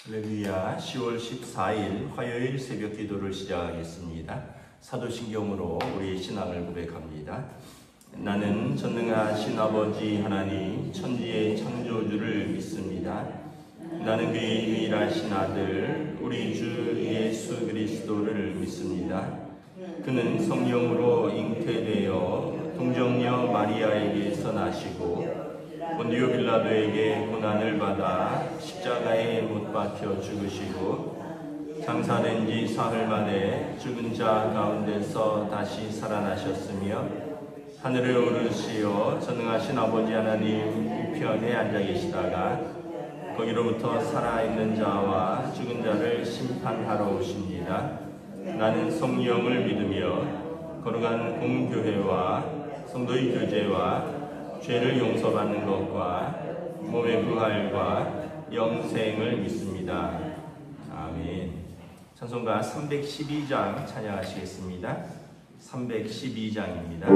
할렐루야. 10월 14일 화요일 새벽 기도를 시작하겠습니다. 사도신경으로 우리의 신앙을 고백합니다. 나는 전능하신 아버지 하나님 천지의 창조주를 믿습니다. 나는 그의 유일하신 아들 우리 주 예수 그리스도를 믿습니다. 그는 성령으로 잉태되어 동정녀 마리아에게서 나시고 본디오 빌라도에게 고난을 받아 십자가에 못 박혀 죽으시고 장사된 지 사흘 만에 죽은 자 가운데서 다시 살아나셨으며 하늘에 오르시어 전능하신 아버지 하나님 우편에 앉아 계시다가 거기로부터 살아있는 자와 죽은 자를 심판하러 오십니다. 나는 성령을 믿으며 거룩한 공교회와 성도의 교제와 죄를 용서받는 것과 몸의 부활과 영생을 믿습니다. 아멘. 찬송가 312장 찬양하시겠습니다. 312장입니다.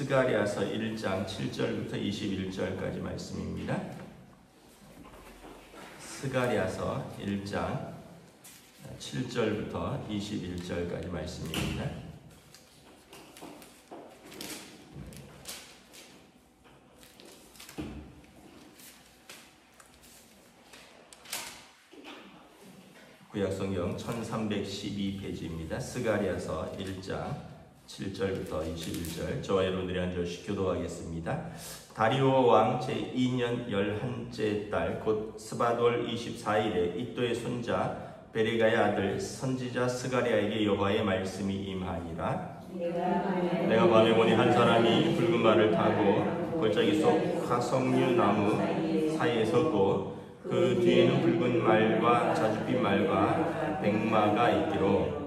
스가랴서 1장 7절부터 21절까지 말씀입니다. 스가랴서 1장 7절부터 21절까지 말씀입니다. 구약성경 1312페이지입니다. 스가랴서 1장 7절부터 21절 저와 여러분들이 앉으시 교도하겠습니다. 다리오 왕 제2년 11째 달 곧 스바돌 24일에 이또의 손자 베레가의 아들 선지자 스가랴에게 여호와의 말씀이 임하니라. 내가 밤에 보니 한 사람이 붉은 말을 타고 골짜기 속 화석류 나무 사이에 섰고 그 뒤에는 붉은 말과 자줏빛 말과 백마가 있기로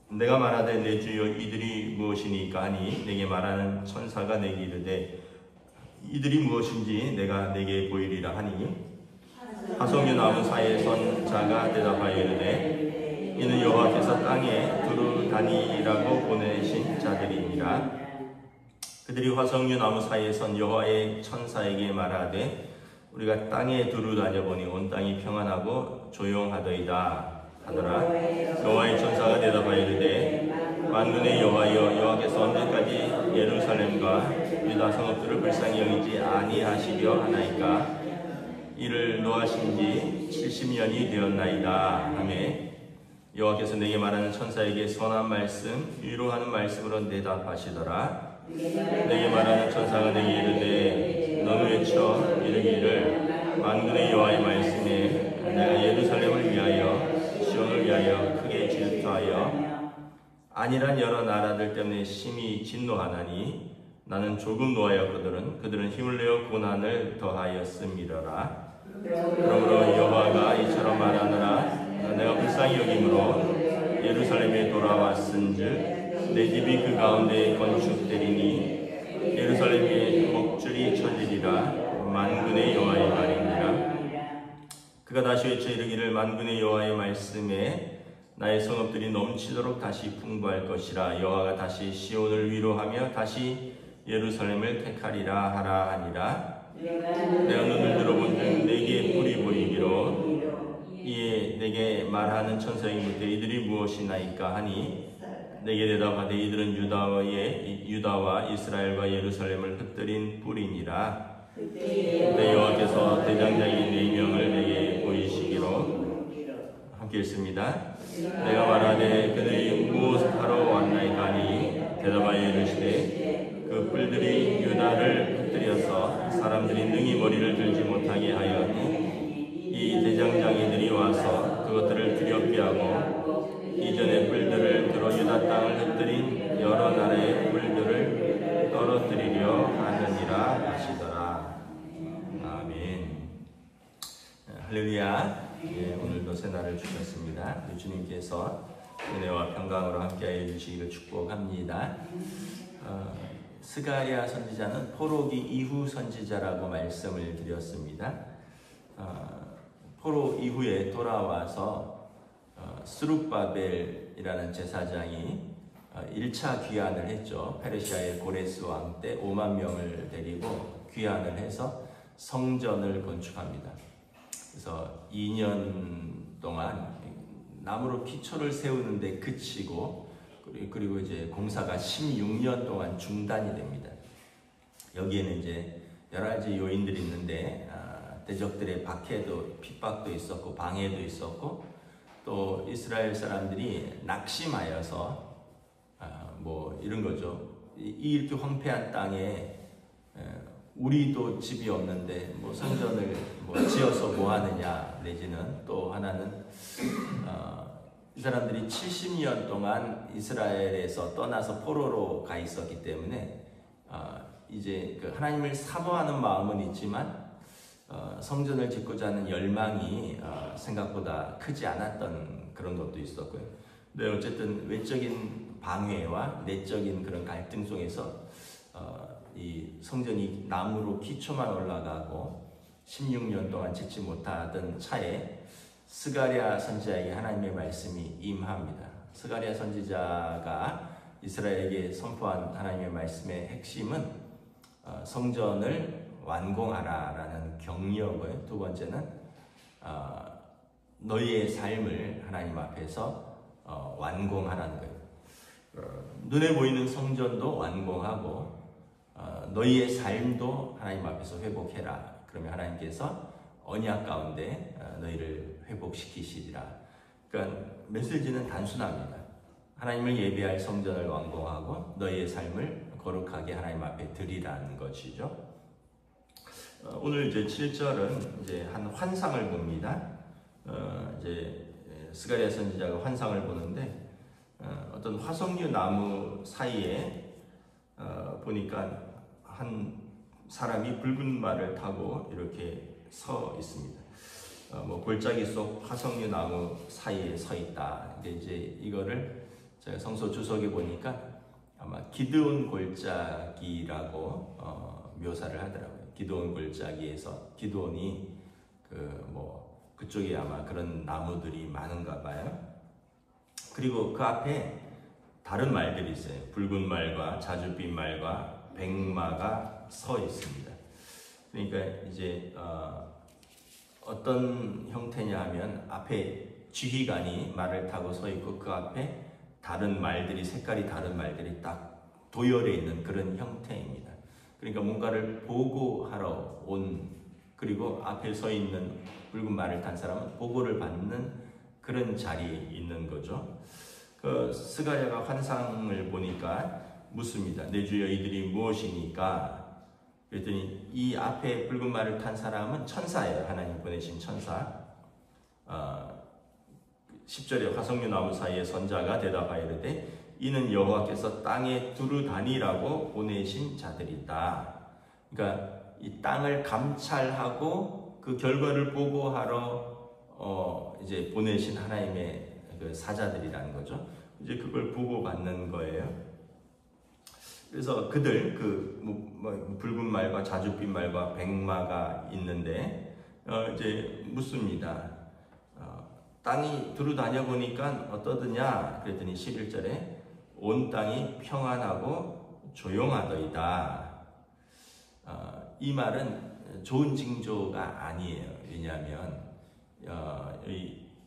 내가 말하되 내 주여 이들이 무엇이니까 하니 내게 말하는 천사가 내게 이르되 이들이 무엇인지 내가 내게 보이리라 하니 화석류 나무 사이에 선 자가 대답하여 이르되 이는 여호와께서 땅에 두루 다니라고 보내신 자들이니라. 그들이 화석류 나무 사이에 선 여호와의 천사에게 말하되 우리가 땅에 두루 다녀보니 온 땅이 평안하고 조용하더이다 하더라. 여호와의 천사가 대답하여 이르되 만군의 여호와여, 여호와께서 언제까지 예루살렘과 유다 성읍들을 불쌍히 여기지 아니하시려 하나이까? 이를 노하신 지 70년이 되었나이다 하매 여호와께서 내게 말하는 천사에게 선한 말씀, 위로하는 말씀으로 대답하시더라. 내게 말하는 천사가 내게 이르되 너는 외쳐 이르기를 만군의 여호와의 말씀에 내가 예루살렘을 위하여 시온을 위하여 크게 질투하여 아니란 여러 나라들 때문에 심히 진노하나니 나는 조금 노하여 그들은 힘을 내어 고난을 더하였음이러라. 그러므로 여호와가 이처럼 말하노라. 내가 불쌍히 여김으로 예루살렘에 돌아왔은즉 내 집이 그 가운데 건축되리니 예루살렘에 목줄이 쳐지리라. 만군의 여호와의 말이니라. 그가 다시 외쳐 이르기를 만군의 여호와의 말씀에 나의 성읍들이 넘치도록 다시 풍부할 것이라. 여호와가 다시 시온을 위로하며 다시 예루살렘을 택하리라 하라 하니라. 내가 눈을 들어본즉 내게 뿔이 보이기로 이에 내게 말하는 천사에게 묻되 이들이 무엇이나이까 하니 내게 대답하되 이들은 유다와 이스라엘과 예루살렘을 흩뜨린 뿔이니라. 그때 여호와께서 대장장이 4명을 내게 보이시기로 함께 읽습니다. 내가 말하되 그들이 무엇하러 왔나이까 하니 대답하여 이르시되 그 뿔들이 유다를 흩뜨려서 사람들이 능히 머리를 들지 못하게 하였니 이 대장장이들이 와서 그것들을 두렵게 하고 이전의 뿔들을 들어 유다 땅을 흩뜨린 여러 나라의 뿔들을 떨어뜨리려 하느니라 하시더라. 아멘. 할렐루야. 오늘도 새날을 주셨습니다. 주님께서 은혜와 평강으로 함께하여 주시기를 축복합니다. 스가랴 선지자는 포로기 이후 선지자라고 말씀을 드렸습니다. 포로 이후에 돌아와서 스룹바벨이라는 제사장이 1차 귀환을 했죠. 페르시아의 고레스 왕 때 5만 명을 데리고 귀환을 해서 성전을 건축합니다. 그래서 2년 동안 나무로 기초를 세우는데 그치고 그리고 이제 공사가 16년 동안 중단이 됩니다. 여기에는 이제 여러 가지 요인들이 있는데 대적들의 박해도 핍박도 있었고 방해도 있었고 또 이스라엘 사람들이 낙심하여서 뭐 이런 거죠. 이렇게 황폐한 땅에 우리도 집이 없는데 뭐 성전을 뭐 지어서 뭐 하느냐, 내지는 또 하나는 이 사람들이 70년 동안 이스라엘에서 떠나서 포로로 가 있었기 때문에 이제 그 하나님을 사모하는 마음은 있지만 성전을 짓고자 하는 열망이 생각보다 크지 않았던 그런 것도 있었고요. 근데 어쨌든 외적인 방해와 내적인 그런 갈등 속에서 이 성전이 나무로 기초만 올라가고 16년 동안 짓지 못하던 차에 스가랴 선지자에게 하나님의 말씀이 임합니다. 스가랴 선지자가 이스라엘에게 선포한 하나님의 말씀의 핵심은 성전을 완공하라라는 격려고요. 두 번째는 너희의 삶을 하나님 앞에서 완공하라는 거예요. 눈에 보이는 성전도 완공하고 너희의 삶도 하나님 앞에서 회복해라. 그러면 하나님께서 언약 가운데 너희를 회복시키시리라. 그러니까 메시지는 단순합니다. 하나님을 예배할 성전을 완공하고 너희의 삶을 거룩하게 하나님 앞에 드리라는 것이죠. 오늘 이제 7절은 이제 한 환상을 봅니다. 이제 스가랴 선지자가 환상을 보는데 어떤 화석류 나무 사이에 보니까 한 사람이 붉은 말을 타고 이렇게 서 있습니다. 뭐 골짜기 속 화석류 나무 사이에 서 있다. 근데 이제 이거를 제가 성서 주석에 보니까 아마 기드온 골짜기라고 묘사를 하더라고요. 기드온 골짜기에서 기드온이 그쪽에 아마 그런 나무들이 많은가 봐요. 그리고 그 앞에 다른 말들이 있어요. 붉은 말과 자줏빛 말과 백마가 서 있습니다. 그러니까 이제 어떤 형태냐 하면 앞에 지휘관이 말을 타고 서 있고 그 앞에 다른 말들이 색깔이 다른 말들이 딱 도열해 있는 그런 형태입니다. 그러니까 뭔가를 보고하러 온, 그리고 앞에 서 있는 붉은 말을 탄 사람은 보고를 받는 그런 자리에 있는 거죠. 그 스가랴가 환상을 보니까 묻습니다. 내 주여 이들이 무엇이니까? 그랬더니 이 앞에 붉은 말을 탄 사람은 천사예요. 하나님 보내신 천사. 10절에 화석류 나무 사이에 선자가 대답하여 이르되 이는 여호와께서 땅에 두루 다니라고 보내신 자들이다. 그러니까 이 땅을 감찰하고 그 결과를 보고하러 이제 보내신 하나님의 그 사자들이라는 거죠. 이제 그걸 보고받는 거예요. 그래서 그들 붉은 말과 자줏빛 말과 백마가 있는데 이제 묻습니다. 땅이 두루 다녀보니까 어떠느냐? 그랬더니 11절에 온 땅이 평안하고 조용하더이다. 이 말은 좋은 징조가 아니에요. 왜냐하면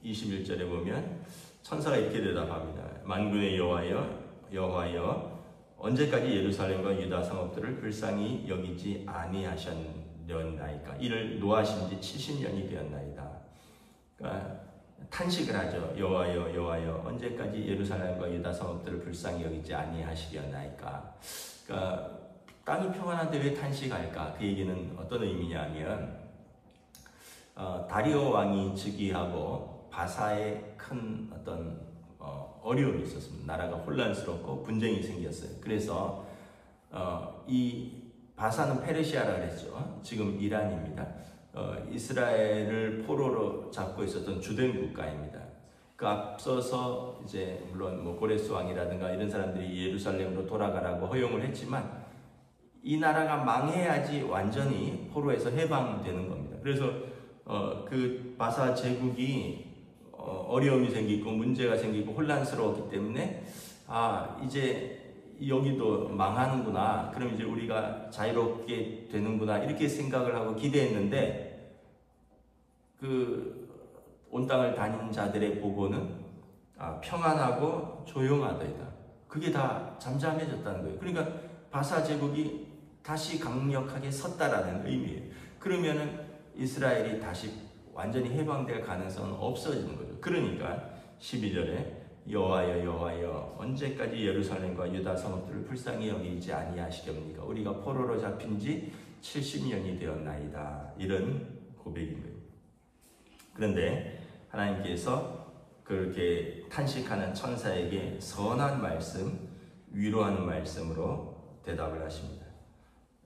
21절에 보면 천사가 이렇게 대답합니다. 만군의 여호와여 언제까지 예루살렘과 유다 성읍들을 불쌍히 여기지 아니하셨나이까? 이를 노하신 지 70년이 되었나이다. 그러니까 탄식을 하죠. 여호와여 언제까지 예루살렘과 유다 성읍들을 불쌍히 여기지 아니하시려나이까? 그러니까 땅이 평안한데 왜 탄식할까? 그 얘기는 어떤 의미냐면 다리오 왕이 즉위하고 바사에 큰 어떤 어려움이 있었습니다. 나라가 혼란스럽고 분쟁이 생겼어요. 그래서 이 바사는 페르시아라 그랬죠. 지금 이란입니다. 이스라엘을 포로로 잡고 있었던 주된 국가입니다. 그 앞서서 이제 물론 고레스 왕이라든가 이런 사람들이 예루살렘으로 돌아가라고 허용을 했지만 이 나라가 망해야지 완전히 포로에서 해방되는 겁니다. 그래서 그 바사 제국이 어려움이 생기고 문제가 생기고 혼란스러웠기 때문에 이제 여기도 망하는구나. 그럼 이제 우리가 자유롭게 되는구나. 이렇게 생각을 하고 기대했는데 그 온 땅을 다닌 자들의 보고는 평안하고 조용하더이다. 그게 다 잠잠해졌다는 거예요. 그러니까 바사 제국이 다시 강력하게 섰다라는 의미예요. 그러면은 이스라엘이 다시 완전히 해방될 가능성은 없어지는 거죠. 그러니까 12절에 여호와여 언제까지 예루살렘과 유다 성읍들을 불쌍히 여기지 아니하시렵니까? 우리가 포로로 잡힌 지 70년이 되었나이다. 이런 고백인 거예요. 그런데 하나님께서 그렇게 탄식하는 천사에게 선한 말씀, 위로하는 말씀으로 대답을 하십니다.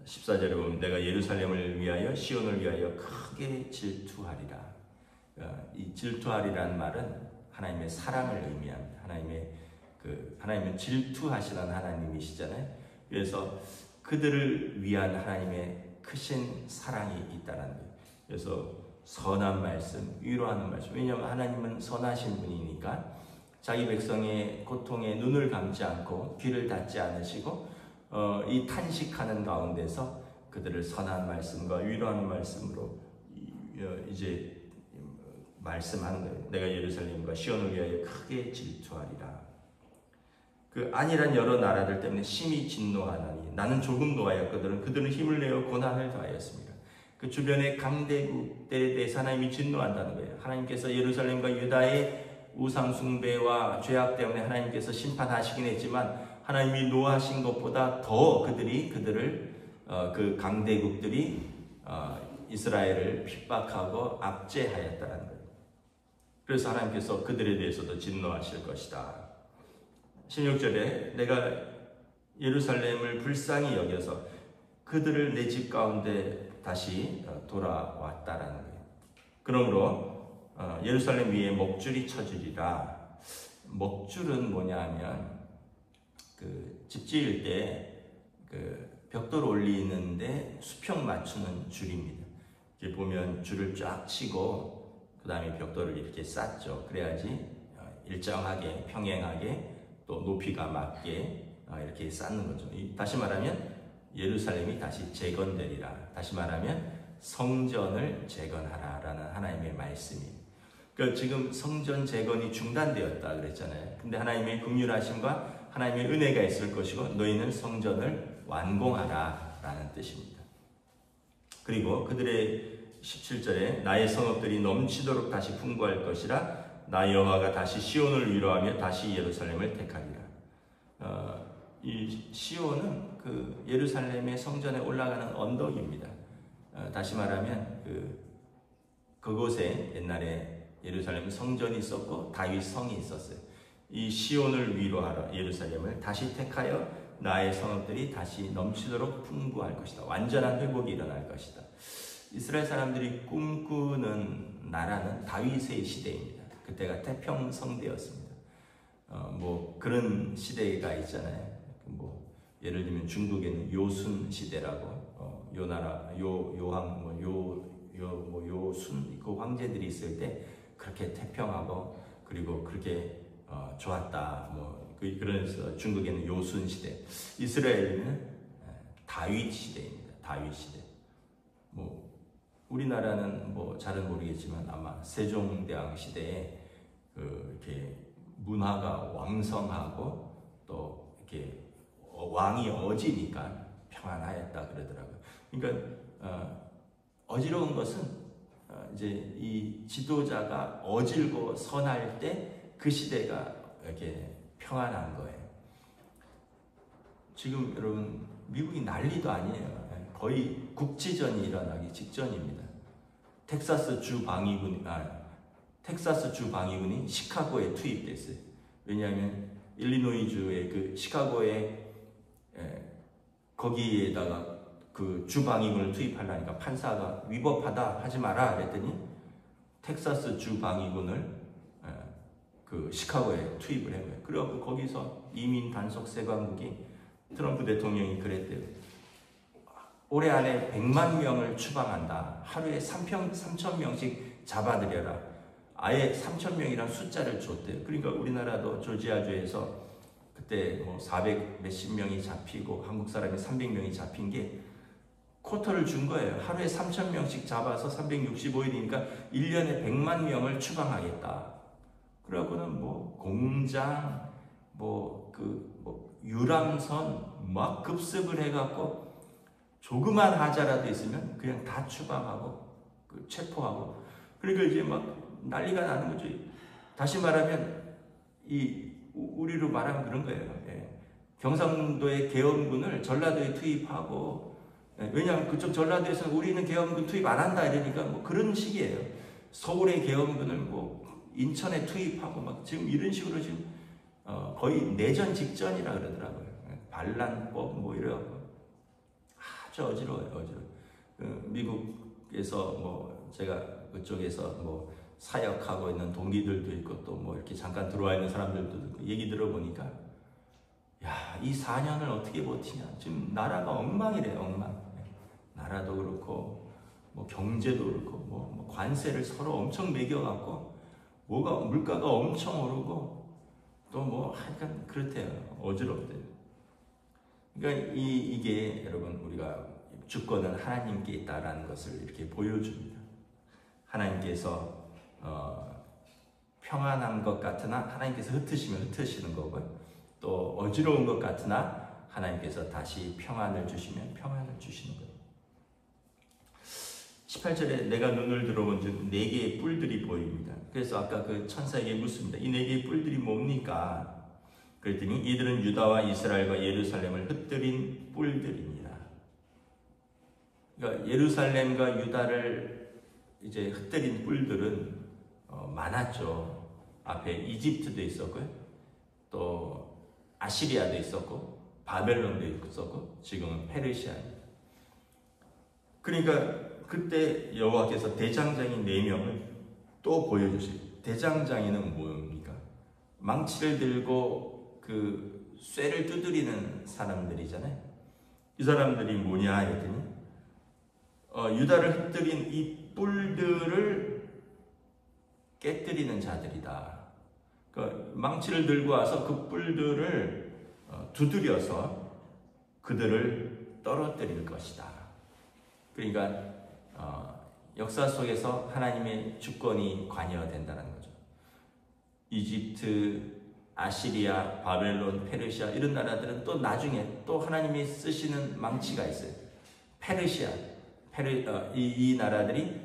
14절에 보면 내가 예루살렘을 위하여 시온을 위하여 크게 질투하리라. 이 질투하리라는 말은 하나님의 사랑을 의미합니다. 하나님은 질투하시는 하나님이시잖아요. 그래서 그들을 위한 하나님의 크신 사랑이 있다는 거예요. 그래서 선한 말씀, 위로하는 말씀. 왜냐하면 하나님은 선하신 분이니까 자기 백성의 고통에 눈을 감지 않고 귀를 닫지 않으시고 이 탄식하는 가운데서 그들을 선한 말씀과 위로하는 말씀으로 이제 말씀하는 거예요. 내가 예루살렘과 시온을 위하여 크게 질투하리라. 그 안일한 여러 나라들 때문에 심히 진노하나니 나는 조금 노하였거든. 그들은 힘을 내어 고난을 더하였습니다. 그 주변의 강대국들에 대해서 하나님이 진노한다는 거예요. 하나님께서 예루살렘과 유다의 우상 숭배와 죄악 때문에 하나님께서 심판하시긴 했지만 하나님이 노하신 것보다 더 그들을 그 강대국들이 이스라엘을 핍박하고 압제하였다는 거예요. 그래서 하나님께서 그들에 대해서도 진노하실 것이다. 16절에 내가 예루살렘을 불쌍히 여겨서 그들을 내 집 가운데 다시 돌아왔다라는 거예요. 그러므로 예루살렘 위에 먹줄이 쳐주리라. 먹줄은 뭐냐 하면 그 집 지을 때 그 벽돌 올리는데 수평 맞추는 줄입니다. 이렇게 보면 줄을 쫙 치고 그 다음에 벽돌을 이렇게 쌓죠. 그래야지 일정하게 평행하게 또 높이가 맞게 이렇게 쌓는 거죠. 다시 말하면 예루살렘이 다시 재건되리라. 다시 말하면 성전을 재건하라라는 하나님의 말씀입니다. 그러니까 지금 성전 재건이 중단되었다 그랬잖아요. 근데 하나님의 긍휼하심과 하나님의 은혜가 있을 것이고 너희는 성전을 완공하라 라는 뜻입니다. 그리고 그들의 17절에 나의 성읍들이 넘치도록 다시 풍부할 것이라. 나 여호와가 다시 시온을 위로하며 다시 예루살렘을 택하리라. 이 시온은 그 예루살렘의 성전에 올라가는 언덕입니다. 다시 말하면 그곳에 옛날에 예루살렘 성전이 있었고 다윗 성이 있었어요. 이 시온을 위로하러 예루살렘을 다시 택하여 나의 성읍들이 다시 넘치도록 풍부할 것이다. 완전한 회복이 일어날 것이다. 이스라엘 사람들이 꿈꾸는 나라는 다윗의 시대입니다. 그때가 태평성대였습니다. 뭐 그런 시대가 있잖아요. 뭐 예를 들면 중국에는 요순 시대라고 요나라 요왕 요순 그 황제들이 있을 때 그렇게 태평하고 그리고 그렇게 좋았다. 뭐 그래서 중국에는 요순 시대, 이스라엘은 다윗 시대입니다. 다윗 시대. 뭐 우리나라는 뭐 잘은 모르겠지만 아마 세종대왕 시대에 이렇게 문화가 왕성하고 또 이렇게 왕이 어지니까 평안하였다 그러더라고요. 그러니까 어지러운 것은 이제 이 지도자가 어질고 선할 때 그 시대가 이렇게 평안한 거예요. 지금 여러분 미국이 난리도 아니에요. 거의 국지전이 일어나기 직전입니다. 텍사스 주 방위군이 시카고에 투입됐어요. 왜냐하면 일리노이주의 그 시카고에 거기에다가 그 주 방위군을 투입하려니까 판사가 위법하다 하지 마라 그랬더니 텍사스 주 방위군을 그 시카고에 투입을 한 거예요. 그리고 거기서 이민 단속 세관국이 트럼프 대통령이 그랬대요. 올해 안에 100만 명을 추방한다. 하루에 3,000명씩 잡아들여라. 아예 3,000명이란 숫자를 줬대요. 그러니까 우리나라도 조지아주에서 그때 뭐 400 몇십 명이 잡히고 한국 사람이 300명이 잡힌 게 쿼터를 준 거예요. 하루에 3,000명씩 잡아서 365일이니까 1년에 100만 명을 추방하겠다. 그러고는 뭐 공장, 유람선 막 급습을 해갖고 조그만 하자라도 있으면 그냥 다 추방하고 체포하고 그러니까 이제 막 난리가 나는 거죠. 다시 말하면 우리로 말하면 그런 거예요. 경상도의 계엄군을 전라도에 투입하고 왜냐하면 그쪽 전라도에서는 우리는 계엄군 투입 안 한다 이러니까 뭐 그런 식이에요. 서울의 계엄군을 뭐 인천에 투입하고 막 지금 이런 식으로 지금 거의 내전 직전이라 그러더라고요. 반란법 뭐 이래갖고 아주 어지러워요. 미국에서 뭐 제가 그쪽에서 뭐 사역하고 있는 동기들도 있고 또 뭐 이렇게 잠깐 들어와 있는 사람들도 있고 얘기 들어보니까 야, 이 4년을 어떻게 버티냐. 지금 나라가 엉망이래요. 엉망. 나라도 그렇고 뭐 경제도 그렇고 뭐 관세를 서로 엄청 매겨갖고 물가가 엄청 오르고 또 뭐 하여간 그렇대요. 어지럽대요. 그러니까 이게 여러분 우리가 주권은 하나님께 있다라는 것을 이렇게 보여줍니다. 하나님께서 평안한 것 같으나 하나님께서 흩으시면 흩으시는 거고요. 또 어지러운 것 같으나 하나님께서 다시 평안을 주시면 평안을 주시는 거예요. 18절에 내가 눈을 들어본 즉 4개의 뿔들이 보입니다. 그래서 아까 그 천사에게 묻습니다. 이 4개의 뿔들이 뭡니까? 그랬더니 이들은 유다와 이스라엘과 예루살렘을 흩뜨린 뿔들입니다. 그러니까 예루살렘과 유다를 이제 흩뜨린 뿔들은 많았죠. 앞에 이집트도 있었고요. 또 아시리아도 있었고 바벨론도 있었고 지금은 페르시아입니다. 그러니까 그때 여호와께서 대장장이 4명을 또 보여주세요. 대장장이는 뭡니까? 망치를 들고 그 쇠를 두드리는 사람들이잖아요. 이 사람들이 뭐냐 했더니 유다를 흩뜨린 이 뿔들을 깨뜨리는 자들이다. 그 망치를 들고 와서 그 뿔들을 두드려서 그들을 떨어뜨릴 것이다. 그러니까 역사 속에서 하나님의 주권이 관여된다는 거죠. 이집트, 아시리아, 바벨론, 페르시아 이런 나라들은 또 나중에 또 하나님이 쓰시는 망치가 있어요. 페르시아, 이 나라들이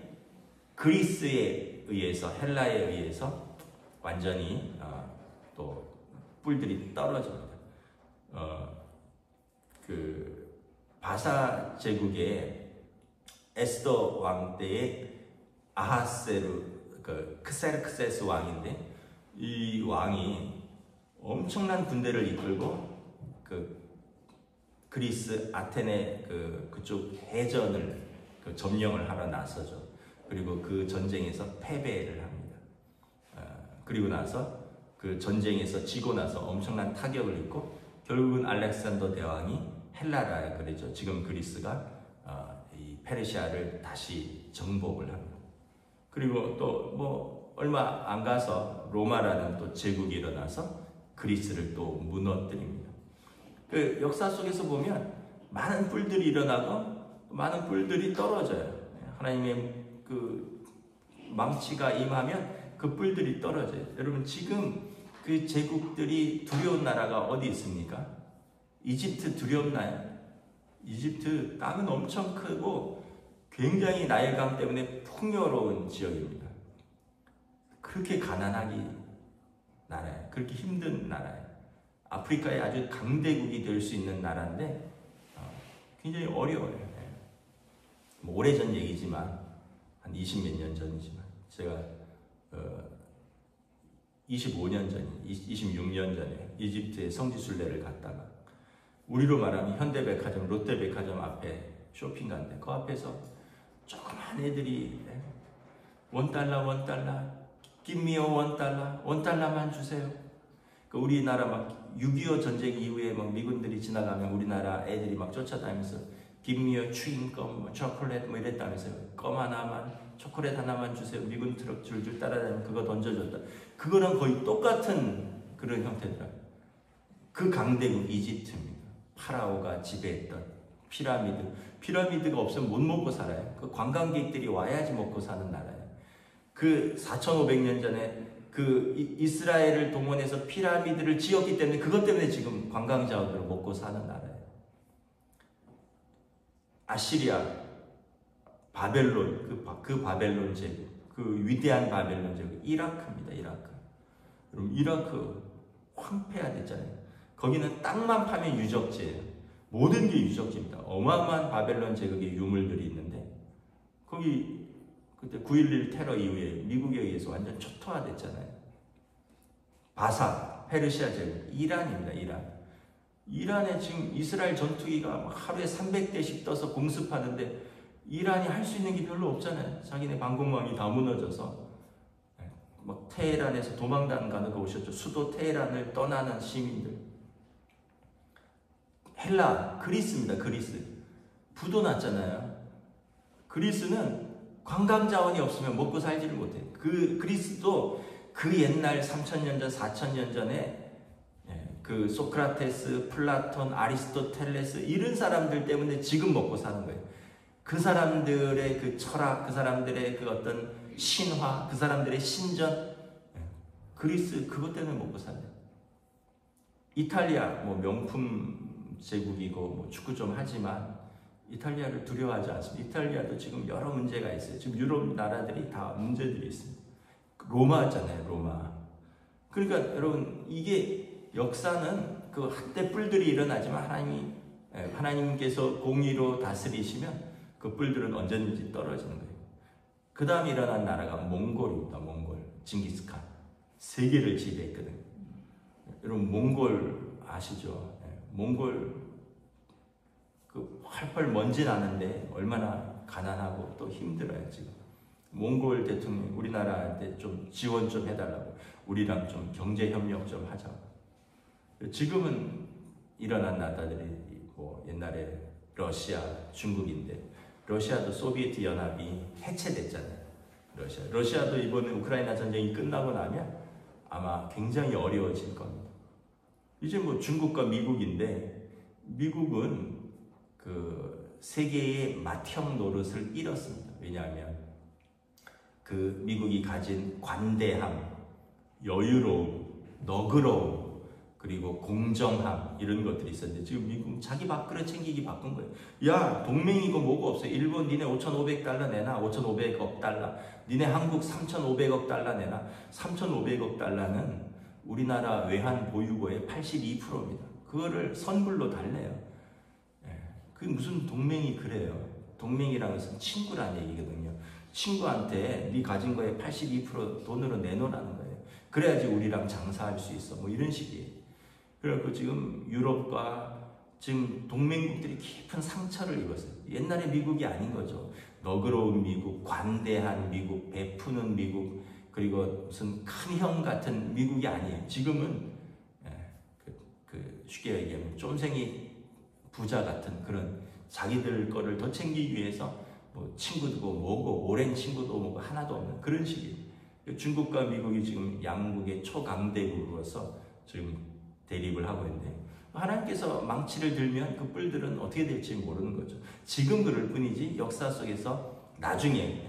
그리스에 의해서, 헬라에 의해서 완전히 또 뿔들이 떨어집니다. 그 바사 제국의 에스더 왕 때의 아하세르, 그 크세르크세스 왕인데, 이 왕이 엄청난 군대를 이끌고 그 그리스 아테네 그쪽 해전을 점령을 하러 나서죠. 그리고 그 전쟁에서 패배를 합니다. 그리고 나서 그 전쟁에서 지고 나서 엄청난 타격을 입고 결국은 알렉산더 대왕이 헬라라 그러죠. 지금 그리스가 이 페르시아를 다시 정복을 합니다. 그리고 또 뭐 얼마 안 가서 로마라는 또 제국이 일어나서 그리스를 또 무너뜨립니다. 그 역사 속에서 보면 많은 뿔들이 일어나고 많은 뿔들이 떨어져요. 하나님의 그 망치가 임하면 그 뿔들이 떨어져요. 여러분 지금 그 제국들이 두려운 나라가 어디 있습니까? 이집트 두렵나요? 이집트 땅은 엄청 크고 굉장히 나일강 때문에 풍요로운 지역입니다. 그렇게 가난하기 나라예요. 그렇게 힘든 나라예요. 아프리카의 아주 강대국이 될 수 있는 나라인데 굉장히 어려워요. 뭐 오래전 얘기지만 한 20몇 년 전이지만 제가 25년 전, 26년 전에 이집트의 성지순례를 갔다가 우리로 말하면 현대백화점, 롯데백화점 앞에 쇼핑 갔는데 그 앞에서 조그만 애들이 $1, give me $1, $1만 주세요. 그 우리나라 막 6.25 전쟁 이후에 막 미군들이 지나가면 우리나라 애들이 막 쫓아다니면서 give me a chewing gum, 뭐 초콜릿 뭐 이랬다면서요. 껌 하나만, 초콜릿 하나만 주세요. 미군 트럭 줄줄 따라다니면 그거 던져줬다. 그거랑 거의 똑같은 그런 형태더라. 그 강대국 이집트입니다. 파라오가 지배했던 피라미드가 없으면 못 먹고 살아요. 그 관광객들이 와야지 먹고 사는 나라예요. 그 4,500년 전에 그 이스라엘을 동원해서 피라미드를 지었기 때문에 그것 때문에 지금 관광자들을 먹고 사는 나라예요. 아시리아, 바벨론, 그 바벨론 제국, 그 위대한 바벨론 제국, 이라크입니다. 이라크. 여러분 이라크 황폐화됐잖아요. 거기는 땅만 파면 유적지예요. 모든 게 유적지입니다. 어마어마한 바벨론 제국의 유물들이 있는데 거기 그때 9.11 테러 이후에 미국에 의해서 완전 초토화됐잖아요. 바사, 페르시아 제국, 이란입니다. 이란에 지금 이스라엘 전투기가 하루에 300대씩 떠서 공습하는데 이란이 할 수 있는 게 별로 없잖아요. 자기네 방공망이 다 무너져서 막 테헤란에서 도망가는 거 오셨죠. 수도 테헤란을 떠나는 시민들. 헬라, 그리스입니다. 그리스. 부도 났잖아요. 그리스는 관광 자원이 없으면 먹고 살지를 못해요. 그리스도 그 옛날 3,000년 전, 4,000년 전에 그 소크라테스, 플라톤, 아리스토텔레스 이런 사람들 때문에 지금 먹고 사는 거예요. 그 사람들의 그 철학, 그 사람들의 그 어떤 신화, 그 사람들의 신전, 그리스 그것 때문에 먹고 살아요. 이탈리아 뭐 명품 제국이고 뭐 축구 좀 하지만 이탈리아를 두려워하지 않습니다. 이탈리아도 지금 여러 문제가 있어요. 지금 유럽 나라들이 다 문제들이 있습니다. 로마잖아요, 로마. 그러니까 여러분 이게 역사는 그 한때 뿔들이 일어나지만 하나님께서 공의로 다스리시면 그 뿔들은 언제든지 떨어지는 거예요. 그 다음 일어난 나라가 몽골입니다. 몽골, 징기스칸. 세계를 지배했거든요. 여러분 몽골 아시죠? 몽골 그 활활 먼지 나는데 얼마나 가난하고 또 힘들어요 지금. 몽골 대통령이 우리나라한테 좀 지원 좀 해달라고, 우리랑 좀 경제 협력 좀 하자고. 지금은 일어난 나라들이 뭐 옛날에 러시아, 중국인데 러시아도 소비에트 연합이 해체됐잖아요. 러시아도 이번에 우크라이나 전쟁이 끝나고 나면 아마 굉장히 어려워질 겁니다. 이제 뭐 중국과 미국인데 미국은 그 세계의 맏형 노릇을 잃었습니다. 왜냐하면 그 미국이 가진 관대함, 여유로움, 너그러움, 그리고 공정함 이런 것들이 있었는데 지금 미국 자기 밥그릇 챙기기 바쁜 거예요. 야, 동맹이고 뭐고 없어. 일본 니네 5,500달러 내놔. 5,500억 달러. 니네 한국 3,500억 달러 내놔. 3,500억 달러는 우리나라 외환 보유고의 82%입니다. 그거를 선불로 달래요. 그게 무슨 동맹이 그래요. 동맹이라는 것은 친구라는 얘기거든요. 친구한테 네 가진 거에 82% 돈으로 내놓으라는 거예요. 그래야지 우리랑 장사할 수 있어. 뭐 이런 식이에요. 그래서 지금 유럽과 지금 동맹국들이 깊은 상처를 입었어요. 옛날에 미국이 아닌 거죠. 너그러운 미국, 관대한 미국, 베푸는 미국, 그리고 무슨 큰 형 같은 미국이 아니에요. 지금은 쉽게 얘기하면 쫌생이 부자 같은 그런 자기들 거를 더 챙기기 위해서 뭐 친구도 뭐고 오랜 친구도 뭐고 하나도 없는 그런 식이에요. 중국과 미국이 지금 양국의 초강대국으로서 지금 대립을 하고 있는데 하나님께서 망치를 들면 그 뿔들은 어떻게 될지 모르는 거죠. 지금 그럴 뿐이지 역사 속에서 나중에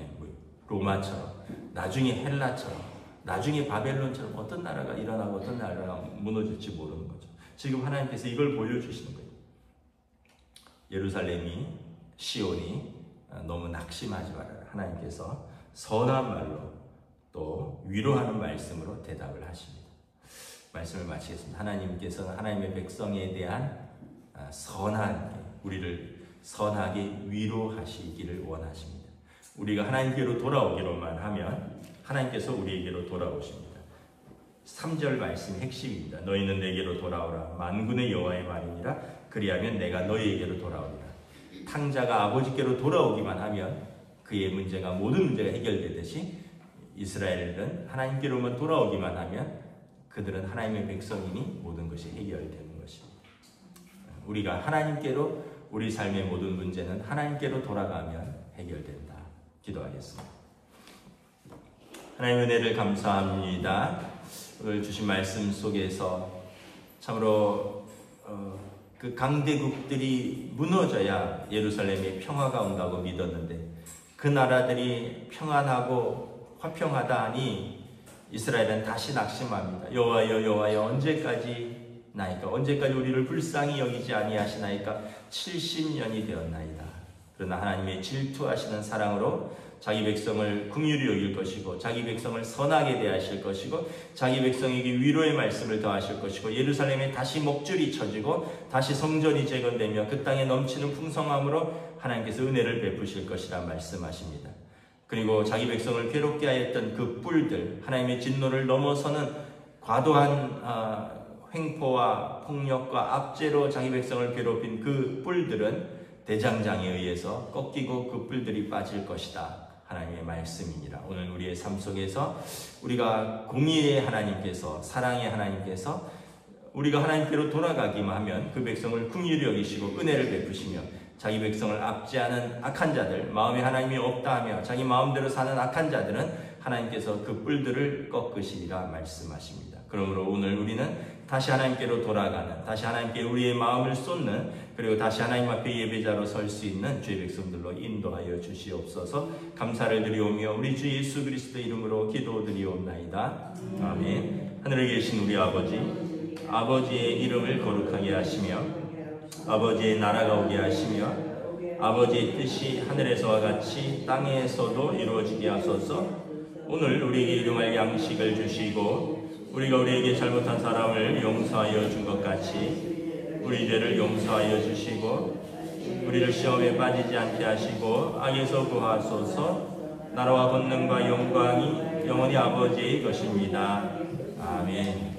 로마처럼, 나중에 헬라처럼, 나중에 바벨론처럼 어떤 나라가 일어나고 어떤 나라가 무너질지 모르는 거죠. 지금 하나님께서 이걸 보여주시는 거예요. 예루살렘이, 시온이 너무 낙심하지 말아라. 하나님께서 선한 말로 또 위로하는 말씀으로 대답을 하십니다. 말씀을 마치겠습니다. 하나님께서는 하나님의 백성에 대한 선하게, 우리를 선하게 위로하시기를 원하십니다. 우리가 하나님께로 돌아오기로만 하면 하나님께서 우리에게로 돌아오십니다. 3절 말씀의 핵심입니다. 너희는 내게로 돌아오라. 만군의 여호와의 말이니라. 그리하면 내가 너희에게로 돌아오리라. 탕자가 아버지께로 돌아오기만 하면 그의 문제가 모든 문제가 해결되듯이 이스라엘은 하나님께로만 돌아오기만 하면 그들은 하나님의 백성이니 모든 것이 해결되는 것입니다. 우리가 하나님께로 우리 삶의 모든 문제는 하나님께로 돌아가면 해결된다. 기도하겠습니다. 하나님의 은혜를 감사합니다. 오늘 주신 말씀 속에서 참으로 그 강대국들이 무너져야 예루살렘에 평화가 온다고 믿었는데 그 나라들이 평안하고 화평하다니 이스라엘은 다시 낙심합니다. 여호와여 여호와여 언제까지 나이까 언제까지 우리를 불쌍히 여기지 아니하시나이까 70년이 되었나이다. 그러나 하나님의 질투하시는 사랑으로 자기 백성을 긍휼히 여길 것이고 자기 백성을 선하게 대하실 것이고 자기 백성에게 위로의 말씀을 더하실 것이고 예루살렘에 다시 목줄이 쳐지고 다시 성전이 재건되며 그 땅에 넘치는 풍성함으로 하나님께서 은혜를 베푸실 것이라 말씀하십니다. 그리고 자기 백성을 괴롭게 하였던 그 뿔들, 하나님의 진노를 넘어서는 과도한 횡포와 폭력과 압제로 자기 백성을 괴롭힌 그 뿔들은 대장장에 의해서 꺾이고 그 뿔들이 빠질 것이다. 하나님의 말씀이니라. 오늘 우리의 삶 속에서 우리가 공의의 하나님께서, 사랑의 하나님께서 우리가 하나님께로 돌아가기만 하면 그 백성을 긍휼히 여기시고 은혜를 베푸시며 자기 백성을 압제하는 악한 자들, 마음에 하나님이 없다 하며 자기 마음대로 사는 악한 자들은 하나님께서 그 뿔들을 꺾으시리라 말씀하십니다. 그러므로 오늘 우리는 다시 하나님께로 돌아가는, 다시 하나님께 우리의 마음을 쏟는, 그리고 다시 하나님 앞에 예배자로 설 수 있는 주의 백성들로 인도하여 주시옵소서. 감사를 드리오며 우리 주 예수 그리스도 이름으로 기도드리옵나이다. 아멘. 하늘에 계신 우리 아버지, 아버지의 이름을 거룩하게 하시며 아버지의 나라가 오게 하시며 아버지의 뜻이 하늘에서와 같이 땅에서도 이루어지게 하소서. 오늘 우리에게 일용할 양식을 주시고 우리가 우리에게 잘못한 사람을 용서하여 준 것 같이 우리 죄를 용서하여 주시고 우리를 시험에 빠지지 않게 하시고 악에서 구하소서. 나라와 권능과 영광이 영원히 아버지의 것입니다. 아멘.